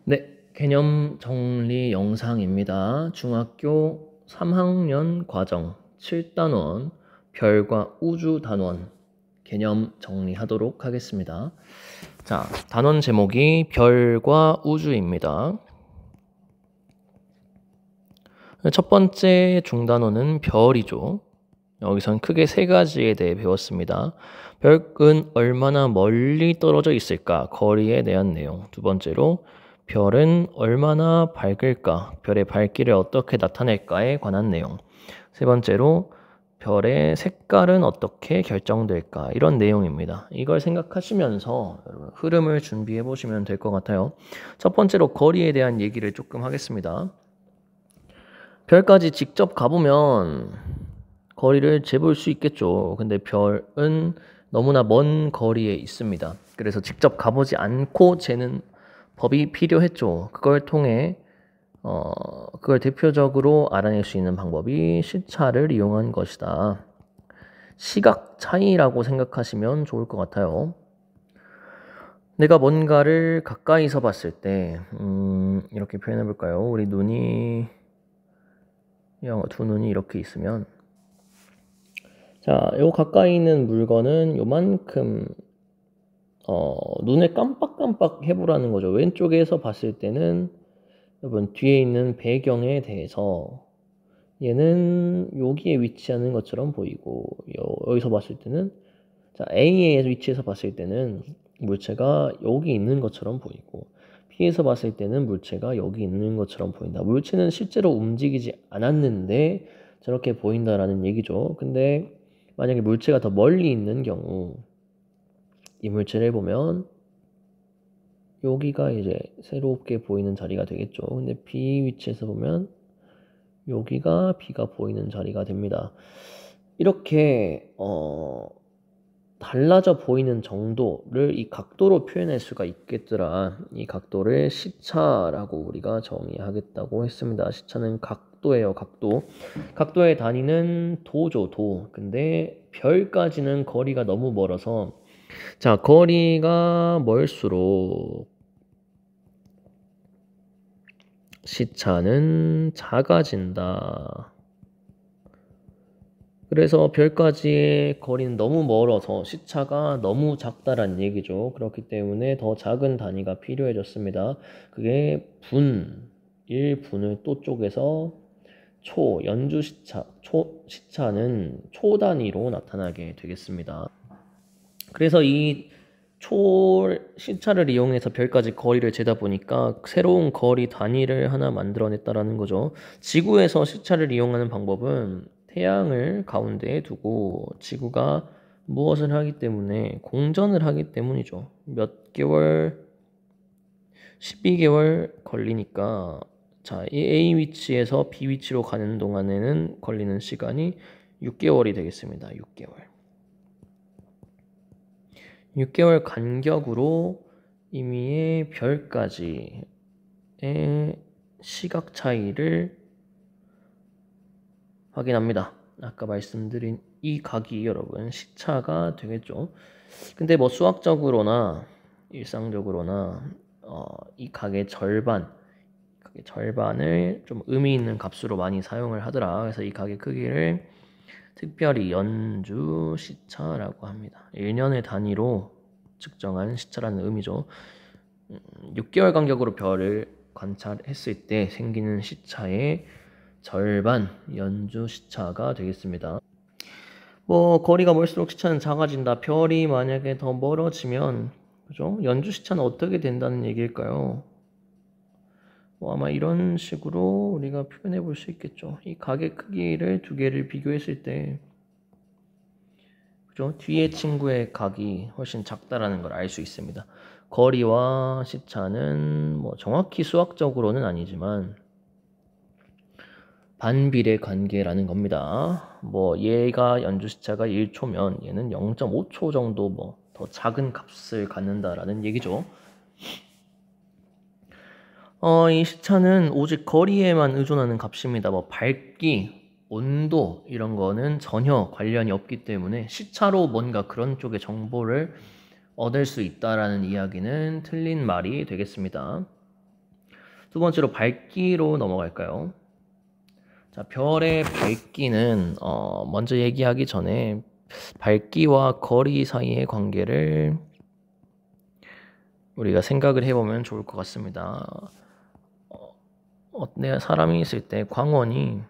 네, 개념 정리 영상입니다. 중학교 3학년 과정 7단원 별과 우주 단원 개념 정리하도록 하겠습니다. 자, 단원 제목이 별과 우주입니다. 첫 번째 중단원은 별이죠. 여기선 크게 세 가지에 대해 배웠습니다. 별은 얼마나 멀리 떨어져 있을까? 거리에 대한 내용. 두 번째로 별은 얼마나 밝을까? 별의 밝기를 어떻게 나타낼까에 관한 내용. 세 번째로 별의 색깔은 어떻게 결정될까? 이런 내용입니다. 이걸 생각하시면서 여러분 흐름을 준비해 보시면 될 것 같아요. 첫 번째로 거리에 대한 얘기를 조금 하겠습니다. 별까지 직접 가보면 거리를 재볼 수 있겠죠. 근데 별은 너무나 먼 거리에 있습니다. 그래서 직접 가보지 않고 재는 법이 필요했죠. 그걸 통해 그걸 대표적으로 알아낼 수 있는 방법이 시차를 이용한 것이다. 시각 차이라고 생각하시면 좋을 것 같아요. 내가 뭔가를 가까이서 봤을 때 이렇게 표현해 볼까요? 우리 눈이 두 눈이 이렇게 있으면 자, 요 가까이 있는 물건은 요만큼 눈을 깜빡깜빡 해보라는 거죠. 왼쪽에서 봤을 때는 여러분 뒤에 있는 배경에 대해서 얘는 여기에 위치하는 것처럼 보이고 여기서 봤을 때는 자, A의 위치에서 봤을 때는 물체가 여기 있는 것처럼 보이고 B에서 봤을 때는 물체가 여기 있는 것처럼 보인다. 물체는 실제로 움직이지 않았는데 저렇게 보인다라는 얘기죠. 근데 만약에 물체가 더 멀리 있는 경우 이 물체를 보면 여기가 이제 새롭게 보이는 자리가 되겠죠. 근데 B 위치에서 보면 여기가 B가 보이는 자리가 됩니다. 이렇게 달라져 보이는 정도를 이 각도로 표현할 수가 있겠더라. 이 각도를 시차라고 우리가 정의하겠다고 했습니다. 시차는 각도예요, 각도. 각도의 단위는 도죠, 도. 근데 별까지는 거리가 너무 멀어서 자, 거리가 멀수록 시차는 작아진다. 그래서 별까지의 거리는 너무 멀어서 시차가 너무 작다란 얘기죠. 그렇기 때문에 더 작은 단위가 필요해졌습니다. 그게 분, 1분을 또 쪼개서 연주 시차, 시차는 초 단위로 나타나게 되겠습니다. 그래서 이 시차를 이용해서 별까지 거리를 재다 보니까 새로운 거리 단위를 하나 만들어냈다라는 거죠. 지구에서 시차를 이용하는 방법은 태양을 가운데에 두고 지구가 무엇을 하기 때문에 공전을 하기 때문이죠. 몇 개월, 12개월 걸리니까 자, 이 A 위치에서 B 위치로 가는 동안에는 걸리는 시간이 6개월이 되겠습니다. 6개월 간격으로 임의의 별까지의 시각 차이를 확인합니다. 아까 말씀드린 이 각이 여러분 시차가 되겠죠. 근데 뭐 수학적으로나 일상적으로나 이 각의 절반을 좀 의미 있는 값으로 많이 사용을 하더라. 그래서 이 각의 크기를 특별히 연주 시차라고 합니다. 1년의 단위로 측정한 시차라는 의미죠. 6개월 간격으로 별을 관찰했을 때 생기는 시차의 절반 연주 시차가 되겠습니다. 뭐 거리가 멀수록 시차는 작아진다. 별이 만약에 더 멀어지면 그죠? 연주 시차는 어떻게 된다는 얘기일까요? 뭐 아마 이런 식으로 우리가 표현해 볼 수 있겠죠. 이 각의 크기를 두 개를 비교했을 때 그죠? 뒤에 친구의 각이 훨씬 작다라는 걸 알 수 있습니다. 거리와 시차는 뭐 정확히 수학적으로는 아니지만 반비례 관계라는 겁니다. 뭐 얘가 연주 시차가 1초면 얘는 0.5초 정도 뭐 더 작은 값을 갖는다라는 얘기죠. 이 시차는 오직 거리에만 의존하는 값입니다. 뭐 밝기, 온도 이런 거는 전혀 관련이 없기 때문에 시차로 뭔가 그런 쪽의 정보를 얻을 수 있다라는 이야기는 틀린 말이 되겠습니다. 두 번째로 밝기로 넘어갈까요? 자, 별의 밝기는 먼저 얘기하기 전에 밝기와 거리 사이의 관계를 우리가 생각을 해보면 좋을 것 같습니다. 내 사람이 있을 때 광원이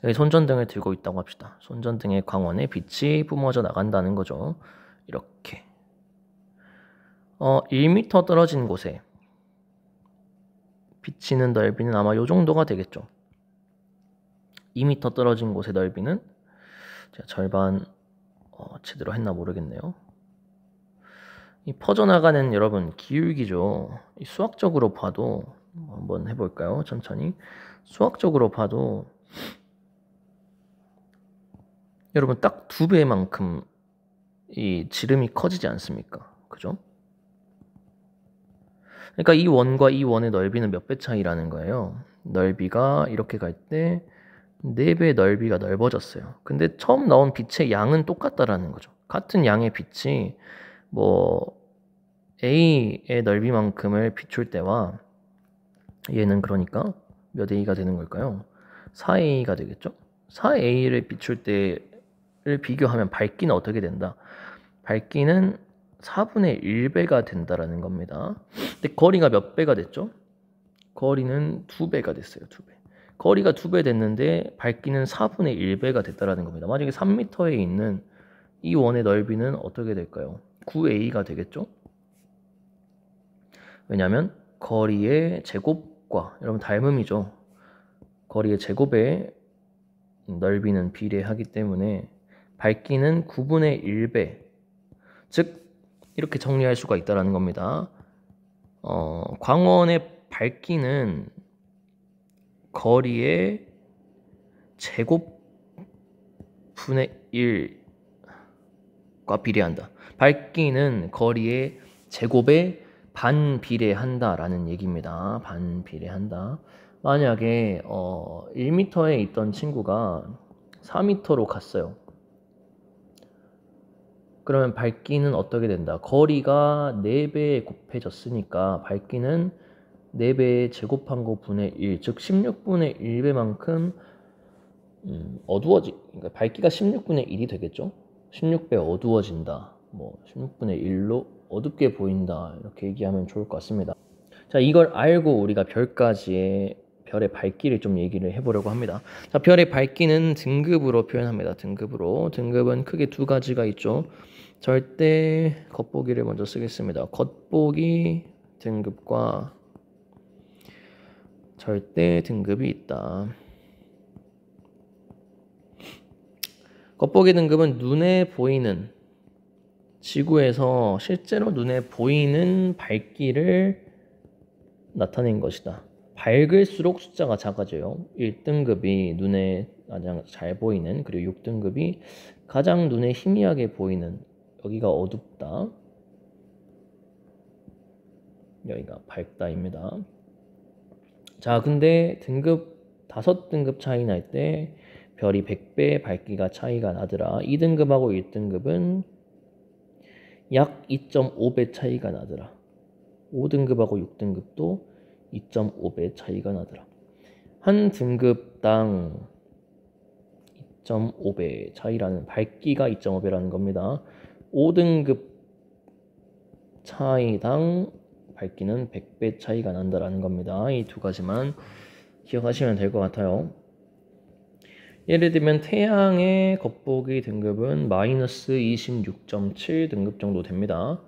여기 손전등을 들고 있다고 합시다. 손전등의 광원에 빛이 뿜어져 나간다는 거죠. 이렇게 1m 떨어진 곳에 비치는 넓이는 아마 이 정도가 되겠죠. 2m 떨어진 곳의 넓이는 제가 절반 제대로 했나 모르겠네요. 이 퍼져나가는 여러분 기울기죠. 이 수학적으로 봐도 한번 해볼까요? 천천히. 수학적으로 봐도 여러분 딱 2배만큼 이 지름이 커지지 않습니까? 그죠? 그러니까 이 원과 이 원의 넓이는 몇 배 차이라는 거예요. 넓이가 이렇게 갈 때 4배 넓이가 넓어졌어요. 근데 처음 나온 빛의 양은 똑같다라는 거죠. 같은 양의 빛이 뭐 A의 넓이만큼을 비출 때와 얘는 그러니까 몇 A가 되는 걸까요? 4A가 되겠죠? 4A를 비출 때를 비교하면 밝기는 어떻게 된다? 밝기는 4분의 1배가 된다라는 겁니다. 근데 거리가 몇 배가 됐죠? 거리는 2배가 됐어요. 2배. 거리가 2배 됐는데 밝기는 4분의 1배가 됐다라는 겁니다. 만약에 3m에 있는 이 원의 넓이는 어떻게 될까요? 9A가 되겠죠? 왜냐하면 거리의 제곱과 여러분 닮음이죠. 거리의 제곱의 넓이는 비례하기 때문에 밝기는 9분의 1배, 즉 이렇게 정리할 수가 있다는 겁니다. 광원의 밝기는 거리의 제곱분의 1과 비례한다. 밝기는 거리의 제곱에 반비례한다라는 얘기입니다. 반비례한다. 만약에 1m에 있던 친구가 4m로 갔어요. 그러면 밝기는 어떻게 된다? 거리가 4배 곱해졌으니까 밝기는 4배 제곱한 거 분의 1, 즉 16분의 1배만큼 그러니까 밝기가 16분의 1이 되겠죠? 16배 어두워진다. 뭐 16분의 1로 어둡게 보인다. 이렇게 얘기하면 좋을 것 같습니다. 자, 이걸 알고 우리가 별의 밝기를 좀 얘기를 해보려고 합니다. 자, 별의 밝기는 등급으로 표현합니다. 등급은 크게 2가지가 있죠. 절대 겉보기를 먼저 쓰겠습니다. 겉보기 등급과 절대 등급이 있다. 겉보기 등급은 눈에 보이는, 지구에서 실제로 눈에 보이는 밝기를 나타낸 것이다. 밝을수록 숫자가 작아져요. 1등급이 눈에 가장 잘 보이는, 그리고 6등급이 가장 눈에 희미하게 보이는, 여기가 어둡다, 여기가 밝다입니다. 자, 근데 등급 5등급 차이 날 때 별이 100배 밝기가 차이가 나더라. 2등급하고 1등급은 약 2.5배 차이가 나더라. 5등급하고 6등급도 2.5배 차이가 나더라. 한 등급당 2.5배 차이라는, 밝기가 2.5배라는 겁니다. 5등급 차이당 밝기는 100배 차이가 난다라는 겁니다. 이 2가지만 기억하시면 될 것 같아요. 예를 들면 태양의 겉보기 등급은 마이너스 26.7 등급 정도 됩니다.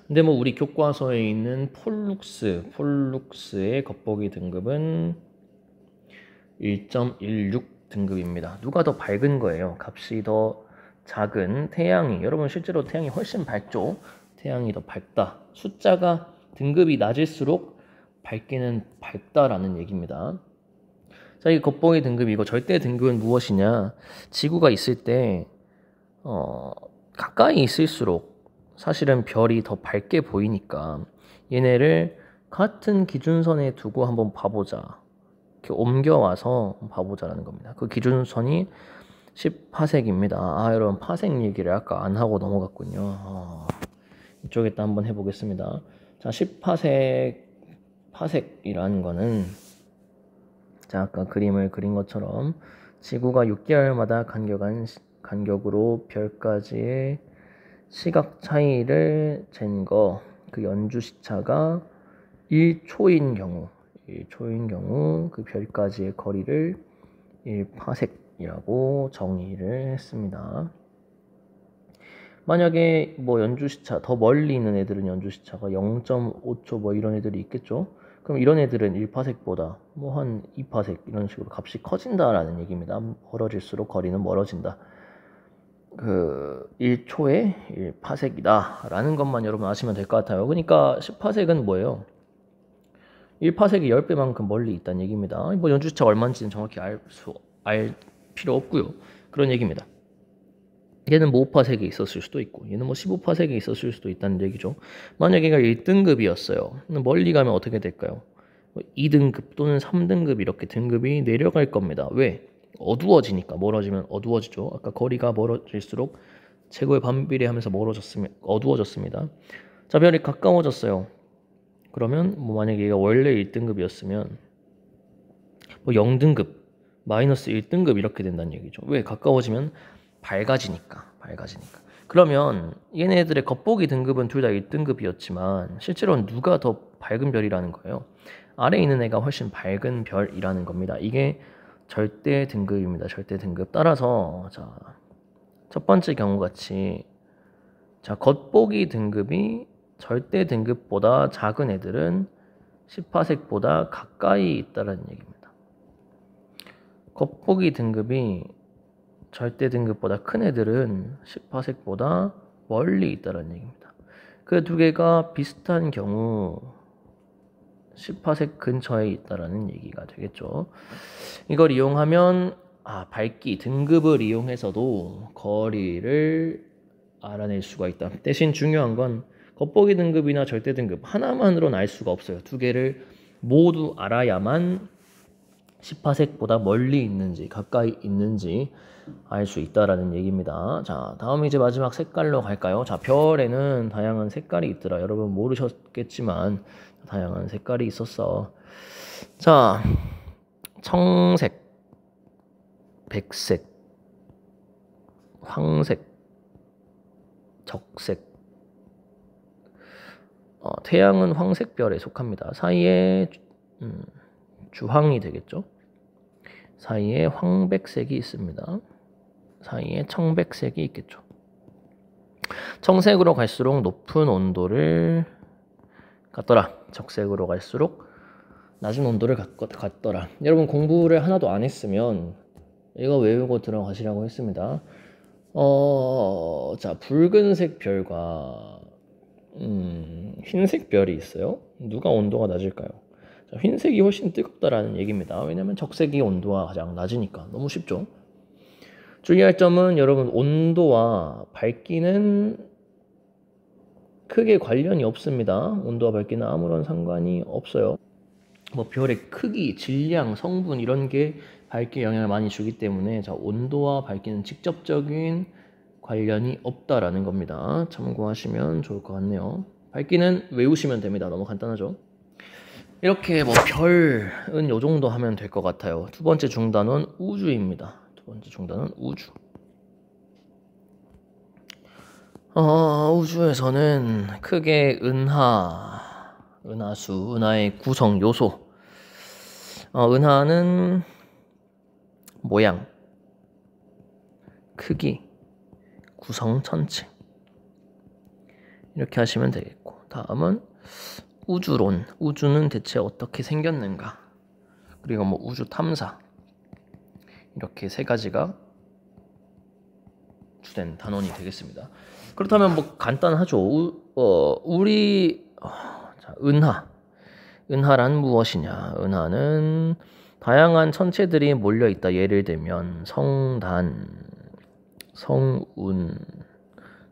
근데 뭐 우리 교과서에 있는 폴룩스의 겉보기 등급은 1.16 등급입니다. 누가 더 밝은 거예요? 값이 더 작은 태양이, 여러분 실제로 태양이 훨씬 밝죠? 태양이 더 밝다. 숫자가 등급이 낮을수록 밝기는 밝다라는 얘기입니다. 자, 이 겉보기 등급이고 절대 등급은 무엇이냐? 지구가 있을 때 가까이 있을수록 사실은 별이 더 밝게 보이니까 얘네를 같은 기준선에 두고 한번 봐보자. 이렇게 옮겨와서 봐보자라는 겁니다. 그 기준선이 10파섹입니다. 여러분 파섹 얘기를 아까 안 하고 넘어갔군요. 이쪽에다 한번 해보겠습니다. 자, 10파섹 파색이라는 거는 자, 아까 그림을 그린 것처럼 지구가 6개월마다 간격으로 별까지의 시각 차이를 잰 거, 그 연주 시차가 1초인 경우 그 별까지의 거리를 1파섹이라고 정의를 했습니다. 만약에 뭐 연주 시차 더 멀리 있는 애들은 연주 시차가 0.5초 뭐 이런 애들이 있겠죠. 그럼 이런 애들은 1파섹보다 뭐 한 2파섹 이런 식으로 값이 커진다라는 얘기입니다. 멀어질수록 거리는 멀어진다. 그 1초에 1파섹이다 라는 것만 여러분 아시면 될 것 같아요. 그러니까 10파섹은 뭐예요? 1파섹이 10배만큼 멀리 있다는 얘기입니다. 뭐 연주시차가 얼마인지는 정확히 알 필요 없고요. 그런 얘기입니다. 얘는 뭐 5파섹에 있었을 수도 있고 얘는 뭐 15파섹에 있었을 수도 있다는 얘기죠. 만약에 얘가 1등급이었어요. 멀리 가면 어떻게 될까요? 2등급 또는 3등급 이렇게 등급이 내려갈 겁니다. 왜? 어두워지니까. 멀어지면 어두워지죠. 아까 거리가 멀어질수록 최고의 반비례하면서 어두워졌습니다. 자, 별이 가까워졌어요. 그러면 뭐 만약에 얘가 원래 1등급이었으면 뭐 0등급, 마이너스 1등급 이렇게 된다는 얘기죠. 왜? 가까워지면 밝아지니까. 그러면 얘네들의 겉보기 등급은 둘 다 1등급이었지만 실제로는 누가 더 밝은 별이라는 거예요. 아래에 있는 애가 훨씬 밝은 별이라는 겁니다. 이게 절대 등급입니다. 절대 등급. 따라서 자, 첫 번째 경우 같이 자, 겉보기 등급이 절대 등급보다 작은 애들은 10파섹보다 가까이 있다는 얘기입니다. 겉보기 등급이 절대 등급보다 큰 애들은 10파섹보다 멀리 있다는 얘기입니다. 그 두 개가 비슷한 경우 10파섹 근처에 있다라는 얘기가 되겠죠. 이걸 이용하면 밝기 등급을 이용해서도 거리를 알아낼 수가 있다. 대신 중요한 건 겉보기 등급이나 절대 등급 하나만으로는 알 수가 없어요. 두 개를 모두 알아야만 10파섹보다 멀리 있는지 가까이 있는지 알 수 있다라는 얘기입니다. 자, 다음 이제 마지막 색깔로 갈까요? 자, 별에는 다양한 색깔이 있더라. 여러분 모르셨겠지만 다양한 색깔이 있었어. 자, 청색, 백색, 황색, 적색. 태양은 황색별에 속합니다. 사이에 주황이 되겠죠. 사이에 황백색이 있습니다. 사이에 청백색이 있겠죠. 청색으로 갈수록 높은 온도를 갖더라. 적색으로 갈수록 낮은 온도를 갖더라. 여러분 공부를 하나도 안 했으면 이거 외우고 들어가시라고 했습니다. 자, 붉은색 별과 흰색 별이 있어요. 누가 온도가 낮을까요? 자, 흰색이 훨씬 뜨겁다라는 얘기입니다. 왜냐면 적색이 온도가 가장 낮으니까. 너무 쉽죠? 주의할 점은 여러분 온도와 밝기는 크게 관련이 없습니다. 온도와 밝기는 아무런 상관이 없어요. 뭐 별의 크기, 질량, 성분 이런 게 밝기에 영향을 많이 주기 때문에 자, 온도와 밝기는 직접적인 관련이 없다라는 겁니다. 참고하시면 좋을 것 같네요. 밝기는 외우시면 됩니다. 너무 간단하죠? 이렇게 뭐 별은 요 정도 하면 될 것 같아요. 두 번째 중단은 우주입니다. 두 번째 중단은 우주. 우주에서는 크게 은하수, 은하의 구성 요소. 은하는 모양, 크기, 구성 천체. 이렇게 하시면 되겠고, 다음은 우주론. 우주는 대체 어떻게 생겼는가? 그리고 뭐 우주 탐사. 이렇게 세 가지가 주된 단원이 되겠습니다. 그렇다면 뭐 간단하죠. 자, 은하란 무엇이냐? 은하는 다양한 천체들이 몰려 있다. 예를 들면 성단, 성운,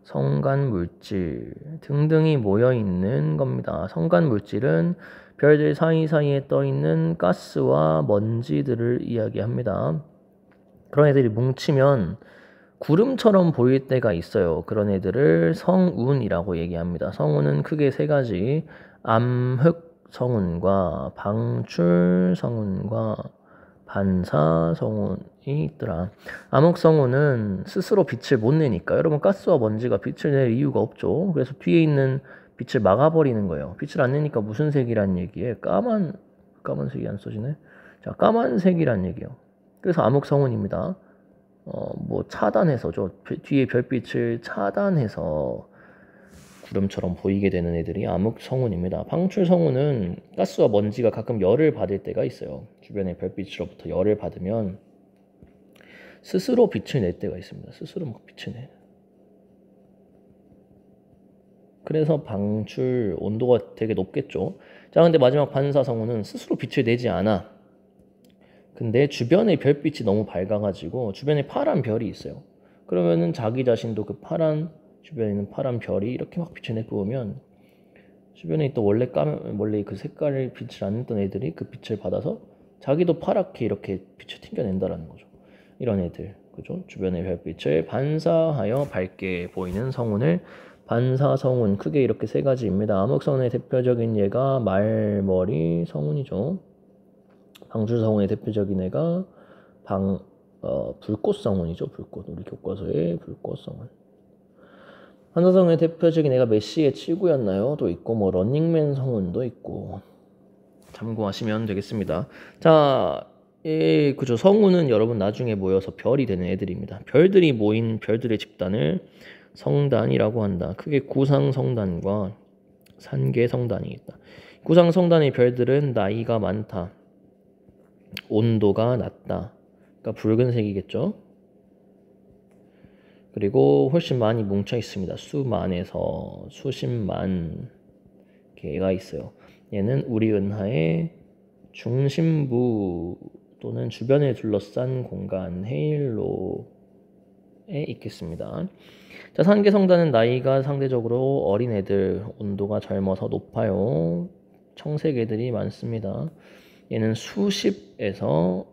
성간 물질 등등이 모여 있는 겁니다. 성간 물질은 별들 사이사이에 떠 있는 가스와 먼지들을 이야기합니다. 그런 애들이 뭉치면 구름처럼 보일 때가 있어요. 그런 애들을 성운이라고 얘기합니다. 성운은 크게 세 가지: 암흑, 성운과 방출 성운과 반사 성운이 있더라. 암흑 성운은 스스로 빛을 못 내니까 여러분 가스와 먼지가 빛을 낼 이유가 없죠. 그래서 뒤에 있는 빛을 막아버리는 거예요. 빛을 안 내니까 무슨 색이란 얘기에 까만색이 안 써지네. 자, 까만색이란 얘기예요. 그래서 암흑 성운입니다. 뭐 차단해서죠. 뒤에 별빛을 차단해서 구름처럼 보이게 되는 애들이 암흑 성운입니다. 방출 성운은 가스와 먼지가 가끔 열을 받을 때가 있어요. 주변의 별빛으로부터 열을 받으면 스스로 빛을 낼 때가 있습니다. 스스로 막 빛을 내. 그래서 방출 온도가 되게 높겠죠. 자, 근데 마지막 반사 성운은 스스로 빛을 내지 않아. 근데 주변의 별빛이 너무 밝아가지고 주변에 파란 별이 있어요. 그러면은 자기 자신도 그 파란 주변에 있는 파란 별이 이렇게 막 빛을 내뿜으면 주변에 있던 원래 그 색깔을 빛을 안 냈던 애들이 그 빛을 받아서 자기도 파랗게 이렇게 빛을 튕겨낸다라는 거죠. 이런 애들, 그죠? 주변의 별빛을 반사하여 밝게 보이는 성운을 반사 성운, 크게 이렇게 세 가지입니다. 암흑 성운의 대표적인 예가 말머리 성운이죠. 방출 성운의 대표적인 애가 불꽃 성운이죠. 불꽃, 우리 교과서의 불꽃 성운. 반사 성운의 대표적인 애가 메시의 7구였나요? 또 있고 뭐 런닝맨 성운도 있고 참고하시면 되겠습니다. 자, 그죠. 성운은 여러분 나중에 모여서 별이 되는 애들입니다. 별들이 모인 별들의 집단을 성단이라고 한다. 크게 구상성단과 산계성단이 있다. 구상성단의 별들은 나이가 많다. 온도가 낮다. 그러니까 붉은색이겠죠. 그리고 훨씬 많이 뭉쳐 있습니다. 수만에서 수십만 개가 있어요. 얘는 우리 은하의 중심부 또는 주변을 둘러싼 공간 헤일로에 있겠습니다. 자, 산계성단은 나이가 상대적으로 어린 애들, 온도가 젊어서 높아요. 청색 애들이 많습니다. 얘는 수십에서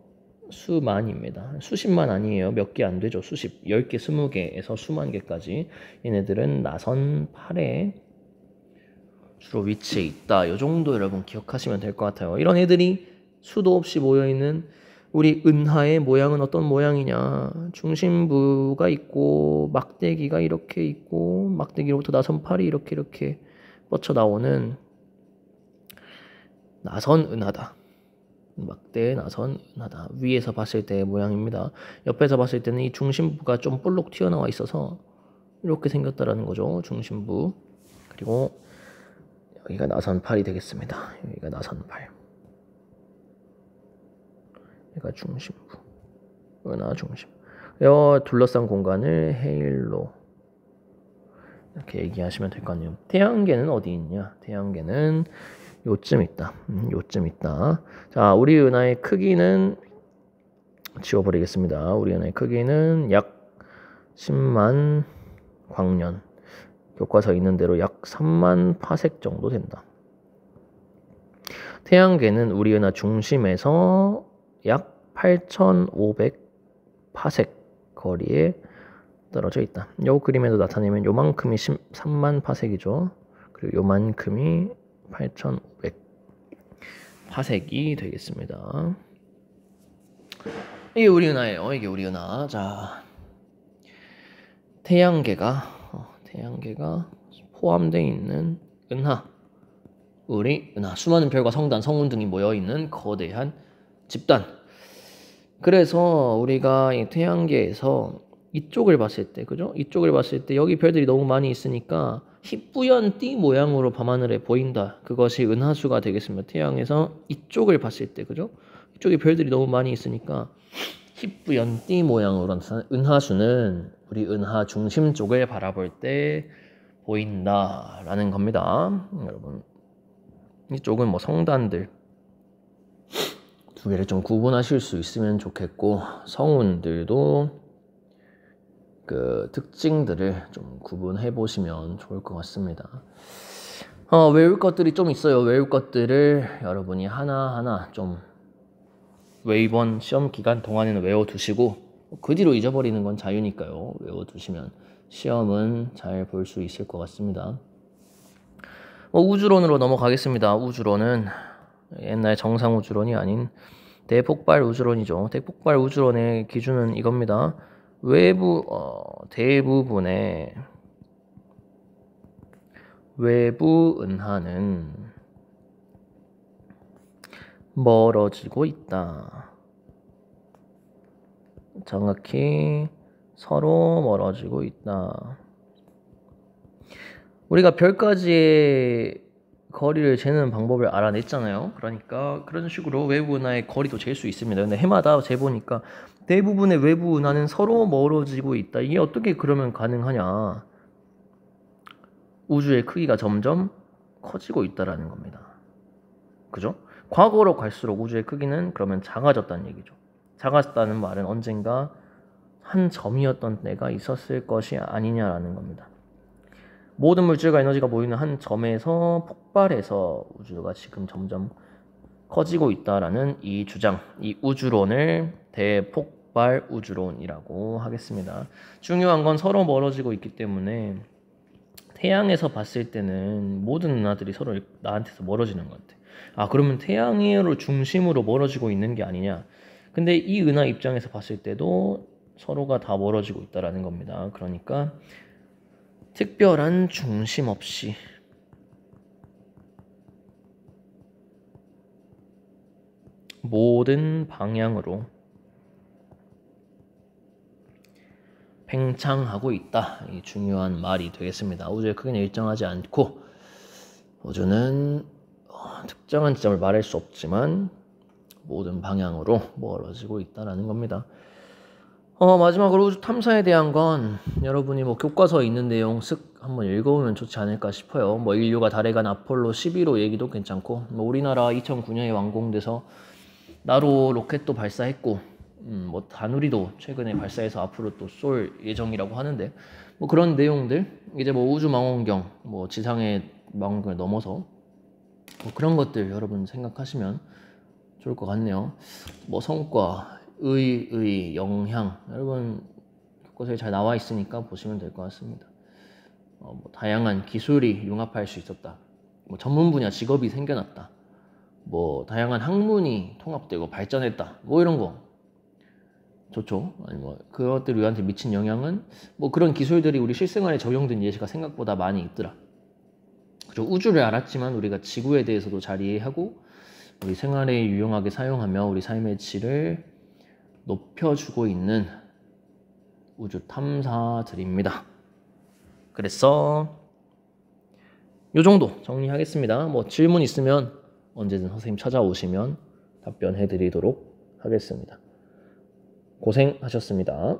수만입니다. 수십만 아니에요. 몇 개 안 되죠. 수십, 10개, 20개에서 수만 개까지. 얘네들은 나선 8에 주로 위치해 있다. 이 정도 여러분 기억하시면 될 것 같아요. 이런 애들이 수도 없이 모여있는 우리 은하의 모양은 어떤 모양이냐. 중심부가 있고 막대기가 이렇게 있고 막대기로부터 나선 8이 이렇게 뻗쳐나오는 나선 은하다. 막대의 나선 은하다. 위에서 봤을 때의 모양입니다. 옆에서 봤을 때는 이 중심부가 좀 볼록 튀어나와 있어서 이렇게 생겼다라는 거죠. 중심부. 그리고 여기가 나선 8이 되겠습니다. 여기가 나선 8. 여기가 중심부. 은하 중심. 둘러싼 공간을 헤일로 이렇게 얘기하시면 될 거 아니에요. 태양계는 어디 있냐? 태양계는 요쯤 있다. 요쯤 있다. 자, 우리 은하의 크기는 지워버리겠습니다. 우리 은하의 크기는 약 10만 광년. 교과서에 있는 대로 약 3만 파색 정도 된다. 태양계는 우리 은하 중심에서 약 8,500 파색 거리에 떨어져 있다. 요 그림에도 나타내면 요만큼이 3만 파색이죠. 그리고 요만큼이 8,500 파색이 되겠습니다. 이게 우리 은하예요. 이게 우리 은하. 자, 태양계가 포함되어 있는 은하. 우리 은하. 수많은 별과 성단, 성운 등이 모여있는 거대한 집단. 그래서 우리가 이 태양계에서 이쪽을 봤을 때, 그죠? 이쪽을 봤을 때 여기 별들이 너무 많이 있으니까 희뿌연 띠 모양으로 밤하늘에 보인다. 그것이 은하수가 되겠습니다. 태양에서 이쪽을 봤을 때, 그죠? 이쪽에 별들이 너무 많이 있으니까 희뿌연 띠 모양으로 나타난 은하수는 우리 은하 중심 쪽을 바라볼 때 보인다라는 겁니다. 여러분, 이쪽은 뭐 성단들 두 개를 좀 구분하실 수 있으면 좋겠고, 성운들도 그 특징들을 좀 구분해 보시면 좋을 것 같습니다. 외울 것들이 좀 있어요. 외울 것들을 여러분이 하나하나 좀 이번 시험 기간 동안에는 외워두시고, 그 뒤로 잊어버리는 건 자유니까요. 외워두시면 시험은 잘 볼 수 있을 것 같습니다. 우주론으로 넘어가겠습니다. 우주론은 옛날 정상 우주론이 아닌 대폭발 우주론이죠. 대폭발 우주론의 기준은 이겁니다. 대부분의 외부 은하는 멀어지고 있다. 정확히 서로 멀어지고 있다. 우리가 별까지의 거리를 재는 방법을 알아냈잖아요. 그러니까 그런 식으로 외부 은하의 거리도 잴 수 있습니다. 근데 해마다 재보니까 대부분의 외부 은하는 서로 멀어지고 있다. 이게 어떻게 그러면 가능하냐? 우주의 크기가 점점 커지고 있다라는 겁니다. 그죠? 과거로 갈수록 우주의 크기는 그러면 작아졌다는 얘기죠. 작아졌다는 말은 언젠가 한 점이었던 때가 있었을 것이 아니냐라는 겁니다. 모든 물질과 에너지가 모이는 한 점에서 폭발해서 우주가 지금 점점 커지고 있다라는 이 주장, 이 우주론을 대폭발 우주론이라고 하겠습니다. 중요한 건 서로 멀어지고 있기 때문에 태양에서 봤을 때는 모든 은하들이 서로 나한테서 멀어지는 것 같아. 그러면 태양을 중심으로 멀어지고 있는 게 아니냐. 근데 이 은하 입장에서 봤을 때도 서로가 다 멀어지고 있다라는 겁니다. 그러니까 특별한 중심 없이 모든 방향으로 팽창하고 있다. 이 중요한 말이 되겠습니다. 우주의 크기는 일정하지 않고 우주는 특정한 지점을 말할 수 없지만 모든 방향으로 멀어지고 있다라는 겁니다. 마지막으로 우주 탐사에 대한 건 여러분이 교과서에 있는 내용 쓱 한번 읽어보면 좋지 않을까 싶어요. 인류가 달에 간 아폴로 11호 얘기도 괜찮고, 우리나라 2009년에 완공돼서 나로 로켓도 발사했고, 다누리도 최근에 발사해서 앞으로 또 쏠 예정이라고 하는데, 그런 내용들, 이제 우주 망원경, 지상의 망원경을 넘어서 그런 것들 여러분 생각하시면 좋을 것 같네요. 성과, 영향, 여러분 교과서에 잘 나와 있으니까 보시면 될 것 같습니다. 다양한 기술이 융합할 수 있었다. 전문 분야 직업이 생겨났다. 다양한 학문이 통합되고 발전했다. 이런 거 좋죠. 아니 그것들이 우리한테 미친 영향은 그런 기술들이 우리 실생활에 적용된 예시가 생각보다 많이 있더라. 그죠? 우주를 알았지만 우리가 지구에 대해서도 잘 이해하고 우리 생활에 유용하게 사용하며 우리 삶의 질을 높여주고 있는 우주 탐사들입니다. 그래서 요 정도 정리하겠습니다. 질문 있으면 언제든 선생님 찾아오시면 답변해 드리도록 하겠습니다. 고생하셨습니다.